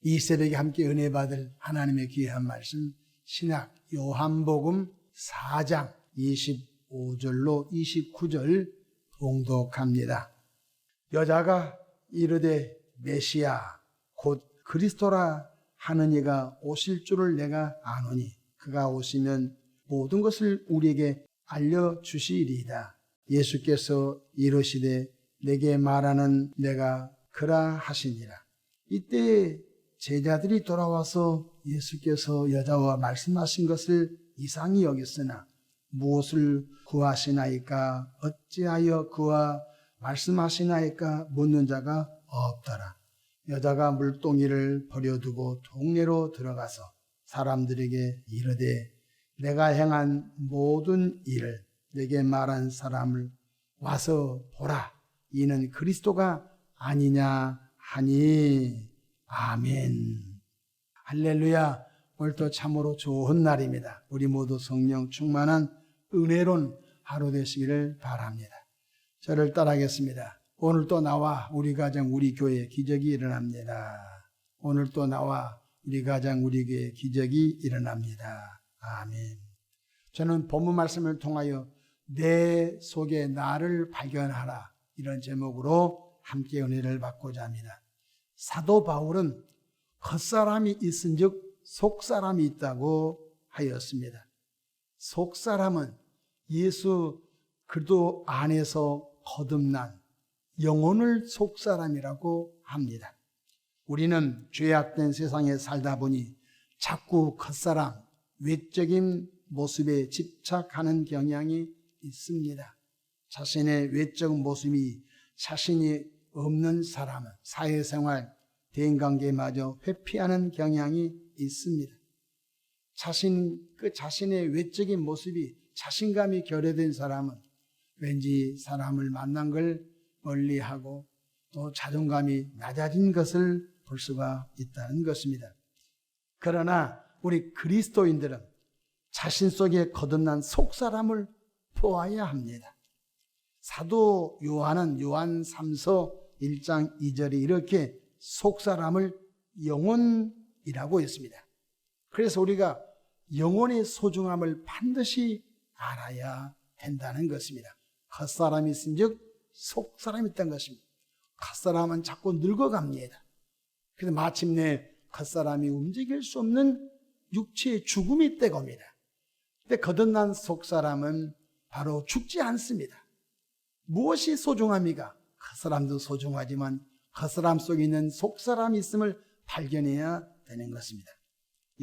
이 새벽에 함께 은혜 받을 하나님의 귀한 말씀 신약 요한복음 4장 25절로 29절 봉독합니다. 여자가 이르되 메시아 곧 그리스도라 하는 이가 오실 줄을 내가 아노니 그가 오시면 모든 것을 우리에게 알려주시리이다. 예수께서 이르시되 내게 말하는 내가 그라 하시니라. 이때 제자들이 돌아와서 예수께서 여자와 말씀하신 것을 이상히 여겼으나 무엇을 구하시나이까 어찌하여 그와 말씀하시나이까 묻는 자가 없더라. 여자가 물동이를 버려두고 동네로 들어가서 사람들에게 이르되 내가 행한 모든 일을 내게 말한 사람을 와서 보라. 이는 그리스도가 아니냐 하니 아멘. 할렐루야. 오늘도 참으로 좋은 날입니다. 우리 모두 성령 충만한 은혜로운 하루 되시기를 바랍니다. 저를 따라하겠습니다. 오늘 또 나와 우리 가정 우리 교회에 기적이 일어납니다. 오늘 또 나와 우리 가정 우리 교회에 기적이 일어납니다. 아멘. 저는 본문 말씀을 통하여 내 속에 나를 발견하라 이런 제목으로 함께 은혜를 받고자 합니다. 사도 바울은 겉사람이 있은즉 속사람이 있다고 하였습니다. 속사람은 예수 그리스도 안에서 거듭난 영혼을 속사람이라고 합니다. 우리는 죄악된 세상에 살다 보니 자꾸 겉사람, 외적인 모습에 집착하는 경향이 있습니다. 자신의 외적 모습이 자신이 없는 사람은 사회생활, 대인관계마저 회피하는 경향이 있습니다. 자신의 외적인 모습이 자신감이 결여된 사람은 왠지 사람을 만난 걸 멀리하고 또 자존감이 낮아진 것을 볼 수가 있다는 것입니다. 그러나 우리 그리스도인들은 자신 속에 거듭난 속사람을 보아야 합니다. 사도 요한은 요한 3서 1장 2절에 이렇게 속사람을 영혼이라고 했습니다. 그래서 우리가 영혼의 소중함을 반드시 알아야 된다는 것입니다. 겉사람이 있은즉 속사람이 있다는 것입니다. 겉사람은 자꾸 늙어갑니다. 그래서 마침내 겉사람이 움직일 수 없는 육체의 죽음이 때가 옵니다. 근데 거듭난 속사람은 바로 죽지 않습니다. 무엇이 소중합니까? 겉사람도 소중하지만 겉사람 속에 있는 속사람이 있음을 발견해야 되는 것입니다.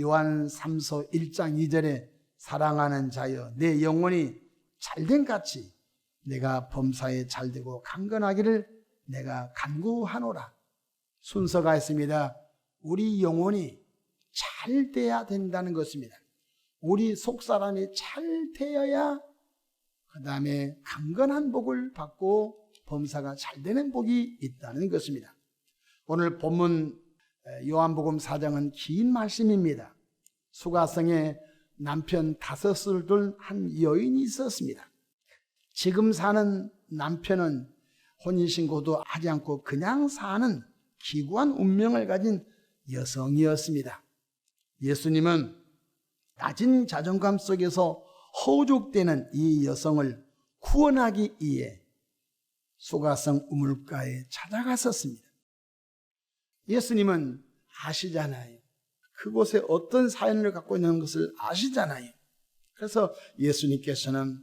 요한 3서 1장 2절에 사랑하는 자여 내 영혼이 잘된 같이 내가 범사에 잘되고 강건하기를 내가 간구하노라. 순서가 있습니다. 우리 영혼이 잘 돼야 된다는 것입니다. 우리 속사람이 잘 되어야 그 다음에 강건한 복을 받고 범사가 잘 되는 복이 있다는 것입니다. 오늘 본문 요한복음 4장은 긴 말씀입니다. 수가성에 남편 5을 둔 한 여인이 있었습니다. 지금 사는 남편은 혼인신고도 하지 않고 그냥 사는 기구한 운명을 가진 여성이었습니다. 예수님은 낮은 자존감 속에서 허우적대는 이 여성을 구원하기 위해 수가성 우물가에 찾아갔었습니다. 예수님은 아시잖아요. 그곳에 어떤 사연을 갖고 있는 것을 아시잖아요. 그래서 예수님께서는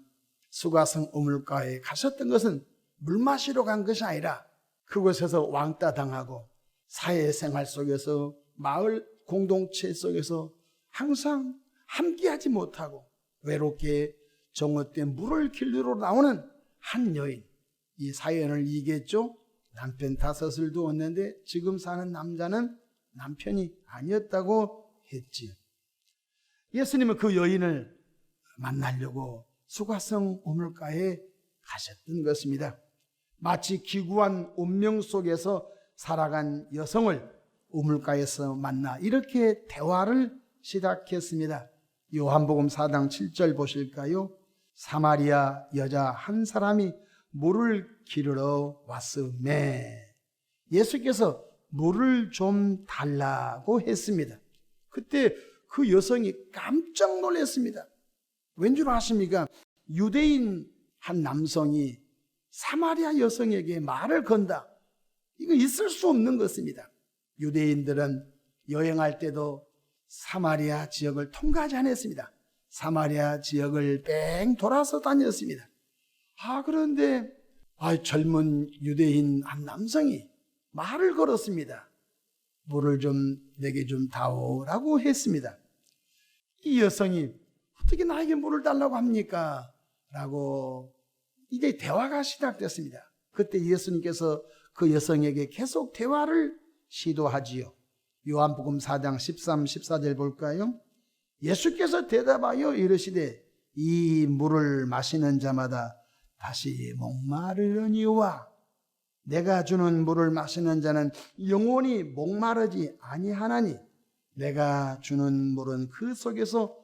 수가성 우물가에 가셨던 것은 물 마시러 간 것이 아니라 그곳에서 왕따 당하고 사회생활 속에서 마을 공동체 속에서 항상 함께하지 못하고 외롭게 정오된 물을 길르러 나오는 한 여인. 이 사연을 얘기했죠. 남편 5을 두었는데 지금 사는 남자는 남편이 아니었다고 했지요. 예수님은 그 여인을 만나려고 수가성 우물가에 가셨던 것입니다. 마치 기구한 운명 속에서 살아간 여성을 우물가에서 만나 이렇게 대화를 시작했습니다. 요한복음 4장 7절 보실까요? 사마리아 여자 한 사람이 물을 기르러 왔으매 예수께서 물을 좀 달라고 했습니다. 그때 그 여성이 깜짝 놀랐습니다. 왠 줄 아십니까? 유대인 한 남성이 사마리아 여성에게 말을 건다. 이거 있을 수 없는 것입니다. 유대인들은 여행할 때도 사마리아 지역을 통과하지 않았습니다. 사마리아 지역을 뺑 돌아서 다녔습니다. 그런데 젊은 유대인 한 남성이 말을 걸었습니다. 물을 좀 내게 좀 다오라고 했습니다. 이 여성이 어떻게 나에게 물을 달라고 합니까? 라고 이제 대화가 시작됐습니다. 그때 예수님께서 그 여성에게 계속 대화를 시도하지요. 요한복음 4장 13, 14절 볼까요? 예수께서 대답하여 이르시되 이 물을 마시는 자마다 다시 목마르려니와 내가 주는 물을 마시는 자는 영원히 목마르지 아니하나니 내가 주는 물은 그 속에서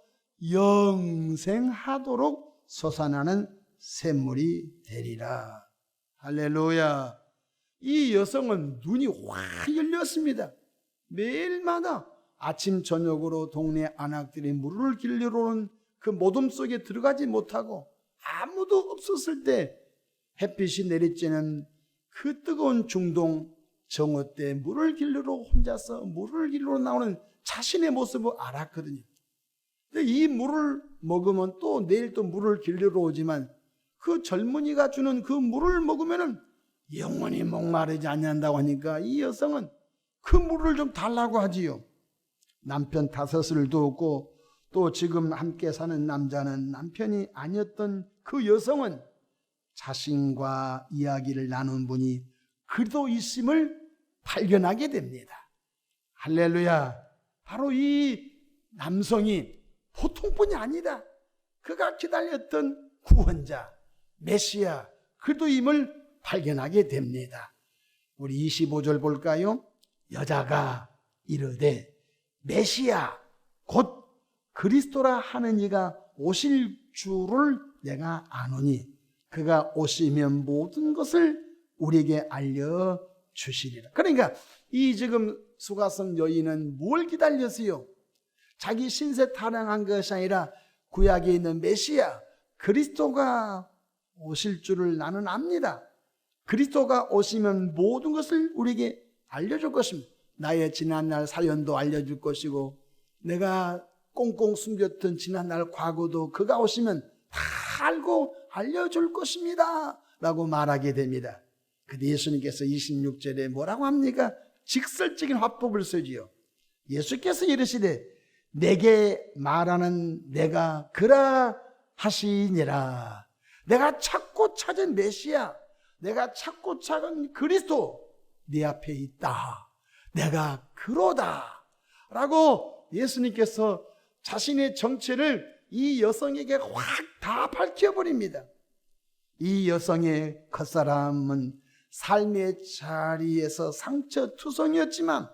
영생하도록 솟아나는 샘물이 되리라. 할렐루야. 이 여성은 눈이 확 열렸습니다. 매일마다 아침 저녁으로 동네 안악들이 물을 길러 오는 그 모둠 속에 들어가지 못하고 아무도 없었을 때 햇빛이 내리쬐는 그 뜨거운 중동 정오 때 물을 길러 혼자서 물을 길러 나오는 자신의 모습을 알았거든요. 근데 이 물을 먹으면 또 내일 또 물을 길러 오지만 그 젊은이가 주는 그 물을 먹으면은 영원히 목마르지 않는다고 하니까 이 여성은 그 물을 좀 달라고 하지요. 남편 5을 두었고 또 지금 함께 사는 남자는 남편이 아니었던 그 여성은 자신과 이야기를 나눈 분이 그도 있음을 발견하게 됩니다. 할렐루야. 바로 이 남성이 보통 분이 아니다. 그가 기다렸던 구원자 메시아 그도임을 발견하게 됩니다. 우리 25절 볼까요? 여자가 이르되 메시아 곧 그리스도라 하는 이가 오실 줄을 내가 아노니 그가 오시면 모든 것을 우리에게 알려주시리라. 그러니까 이 지금 수가성 여인은 뭘 기다렸어요? 자기 신세 타령한 것이 아니라 구약에 있는 메시아 그리스도가 오실 줄을 나는 압니다. 그리스도가 오시면 모든 것을 우리에게 알려줄 것입니다. 나의 지난날 사연도 알려줄 것이고 내가 꽁꽁 숨겼던 지난날 과거도 그가 오시면 다 알고 알려줄 것입니다 라고 말하게 됩니다. 근데 예수님께서 26절에 뭐라고 합니까? 직설적인 화법을 쓰지요. 예수께서 이르시되 내게 말하는 내가 그라 하시니라. 내가 찾고 찾은 메시아, 내가 찾고 찾은 그리스도 네 앞에 있다. 내가 그로다 라고 예수님께서 자신의 정체를 이 여성에게 확 다 밝혀버립니다. 이 여성의 겉사람은 삶의 자리에서 상처투성이었지만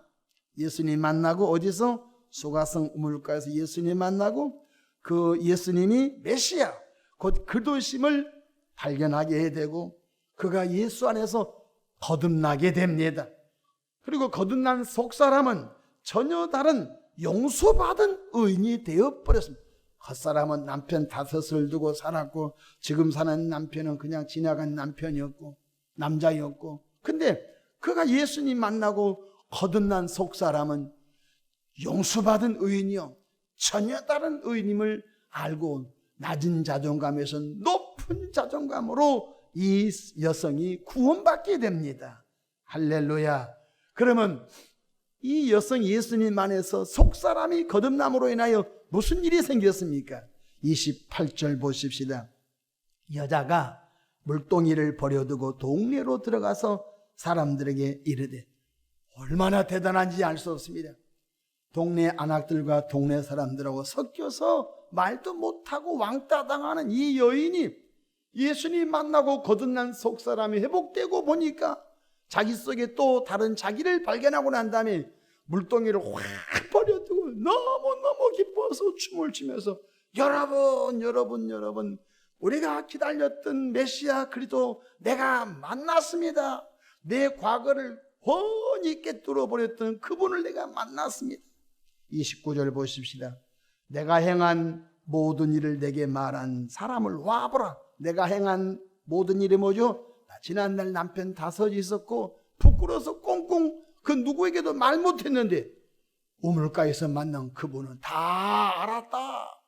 예수님 만나고 어디서? 수가성 우물가에서 예수님 만나고 그 예수님이 메시아 곧 그도심을 발견하게 되고 그가 예수 안에서 거듭나게 됩니다. 그리고 거듭난 속사람은 전혀 다른 용서받은 의인이 되어버렸습니다. 겉사람은 남편 5을 두고 살았고 지금 사는 남편은 그냥 지나간 남편이었고 남자였고 근데 그가 예수님 만나고 거듭난 속사람은 용서받은 의인이요 전혀 다른 의인임을 알고 낮은 자존감에서 높은 자존감으로 이 여성이 구원받게 됩니다. 할렐루야. 그러면 이 여성 예수님 안에서 속사람이 거듭남으로 인하여 무슨 일이 생겼습니까? 28절 보십시다. 여자가 물동이를 버려두고 동네로 들어가서 사람들에게 이르되 얼마나 대단한지 알 수 없습니다. 동네 안악들과 동네 사람들하고 섞여서 말도 못하고 왕따 당하는 이 여인이 예수님 만나고 거듭난 속사람이 회복되고 보니까 자기 속에 또 다른 자기를 발견하고 난 다음에 물동이를 확 버려두고 너무너무 기뻐서 춤을 추면서 여러분 우리가 기다렸던 메시아 그리스도 내가 만났습니다. 내 과거를 훤히 꿰뚫어 버렸던 그분을 내가 만났습니다. 29절 보십시다. 내가 행한 모든 일을 내게 말한 사람을 와보라. 내가 행한 모든 일이 뭐죠? 지난날 남편 다섯이 있었고 부끄러워서 꽁꽁 그 누구에게도 말 못했는데 우물가에서 만난 그분은 다 알았다.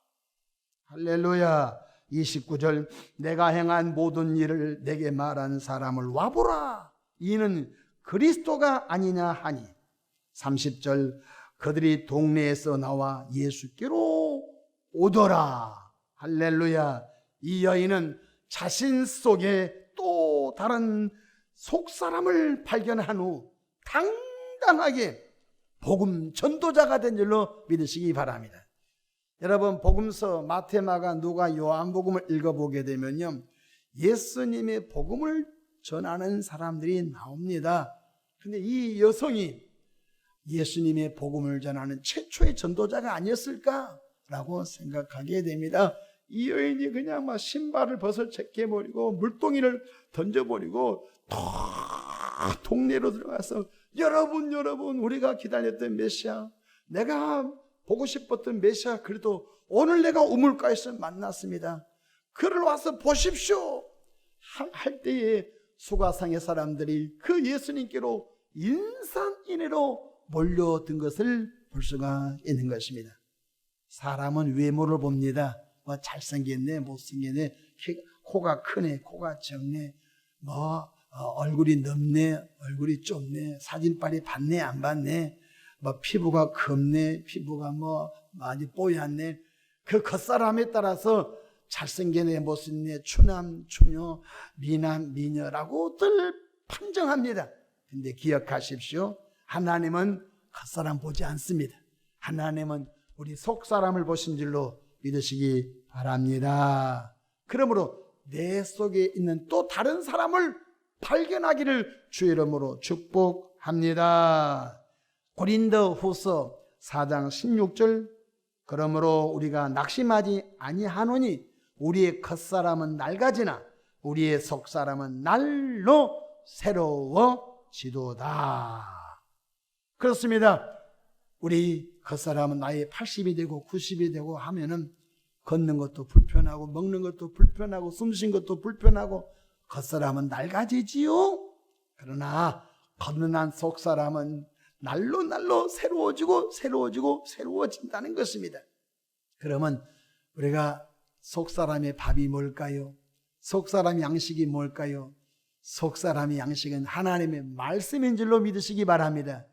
할렐루야. 29절 내가 행한 모든 일을 내게 말한 사람을 와보라. 이는 그리스도가 아니냐 하니. 30절 그들이 동네에서 나와 예수께로 오더라. 할렐루야. 이 여인은 자신 속에 또 다른 속사람을 발견한 후 당당하게 복음 전도자가 된 줄로 믿으시기 바랍니다. 여러분, 복음서 마태, 마가, 누가, 요한복음을 읽어보게 되면요, 예수님의 복음을 전하는 사람들이 나옵니다. 근데 이 여성이 예수님의 복음을 전하는 최초의 전도자가 아니었을까라고 생각하게 됩니다. 이 여인이 그냥 막 신발을 벗어제껴버리고 물동이를 던져버리고 동네로 들어가서 여러분 우리가 기다렸던 메시아, 내가 보고 싶었던 메시아, 그래도 오늘 내가 우물가에서 만났습니다. 그를 와서 보십시오 할 때에 수가상의 사람들이 그 예수님께로 인산인해로 몰려든 것을 볼 수가 있는 것입니다. 사람은 외모를 봅니다. 뭐 잘생겼네, 못생겼네, 코가 크네, 코가 적네, 뭐 얼굴이 넓네, 얼굴이 좁네, 사진빨이 봤네, 안 봤네, 뭐 피부가 검네, 피부가 뭐 많이 뽀얗네. 그 겉사람에 따라서 잘생겼네, 못생겼네, 추남, 추녀, 미남, 미녀라고들 판정합니다. 근데 기억하십시오. 하나님은 겉사람 보지 않습니다. 하나님은 우리 속사람을 보신 줄로 믿으시기 바랍니다. 그러므로 내 속에 있는 또 다른 사람을 발견하기를 주의 이름으로 축복합니다. 고린도 후서 4장 16절 그러므로 우리가 낙심하지 아니하노니 우리의 겉사람은 낡아지나 우리의 속사람은 날로 새로워지도다. 그렇습니다. 우리 겉사람은 나이 80이 되고 90이 되고 하면은 걷는 것도 불편하고 먹는 것도 불편하고 숨쉬는 것도 불편하고 겉사람은 낡아지지요. 그러나 걷는한 속사람은 날로 새로워진다는 것입니다. 그러면 우리가 속사람의 밥이 뭘까요? 속사람의 양식이 뭘까요? 속사람의 양식은 하나님의 말씀인 줄로 믿으시기 바랍니다.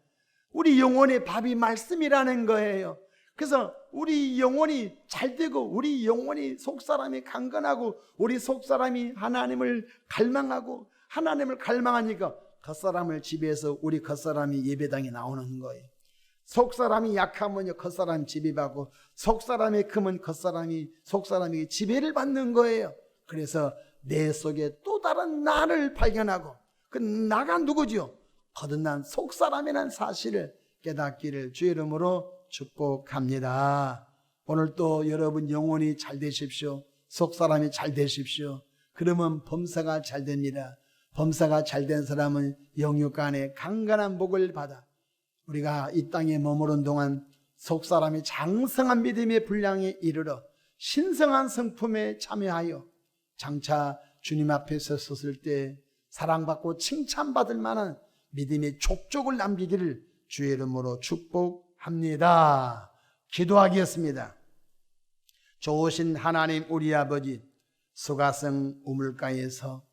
우리 영혼의 밥이 말씀이라는 거예요. 그래서 우리 영혼이 잘 되고 우리 영혼이 속사람이 강건하고 우리 속사람이 하나님을 갈망하고 하나님을 갈망하니까 겉사람을 지배해서 우리 겉사람이 예배당에 나오는 거예요. 속사람이 약하면 겉사람이 지배받고 속사람이 크면 속사람이 지배를 받는 거예요. 그래서 내 속에 또 다른 나를 발견하고 그 나가 누구지요? 거듭난 속사람이라는 사실을 깨닫기를 주의 이름으로 축복합니다. 오늘 또 여러분 영혼이 잘 되십시오. 속사람이 잘 되십시오. 그러면 범사가 잘 됩니다. 범사가 잘 된 사람은 영육 간에 강건한 복을 받아 우리가 이 땅에 머무른 동안 속사람이 장성한 믿음의 분량에 이르러 신성한 성품에 참여하여 장차 주님 앞에 섰을 때 사랑받고 칭찬받을 만한 믿음의 족족을 남기기를 주의 이름으로 축복합니다. 기도하겠습니다. 좋으신 하나님 우리 아버지, 수가성 우물가에서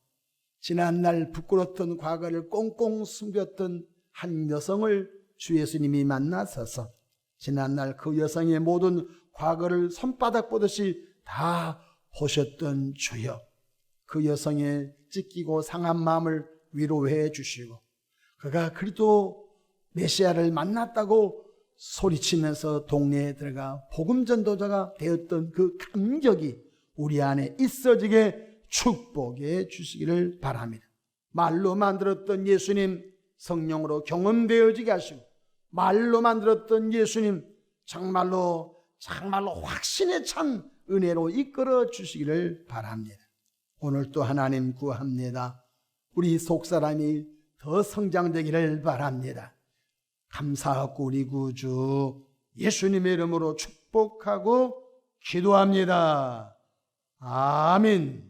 지난날 부끄러웠던 과거를 꽁꽁 숨겼던 한 여성을 주 예수님이 만나서서 지난날 그 여성의 모든 과거를 손바닥 보듯이 다 보셨던 주여, 그 여성의 찢기고 상한 마음을 위로해 주시고 그가 그리스도 메시아를 만났다고 소리치면서 동네에 들어가 복음 전도자가 되었던 그 감격이 우리 안에 있어지게 축복해 주시기를 바랍니다. 말로 만들었던 예수님 성령으로 경험되어지게 하시고 말로 만들었던 예수님 정말로 확신에 찬 은혜로 이끌어 주시기를 바랍니다. 오늘 또 하나님 구합니다. 우리 속사람이 더 성장되기를 바랍니다. 감사하고 우리 구주 예수님의 이름으로 축복하고 기도합니다. 아멘.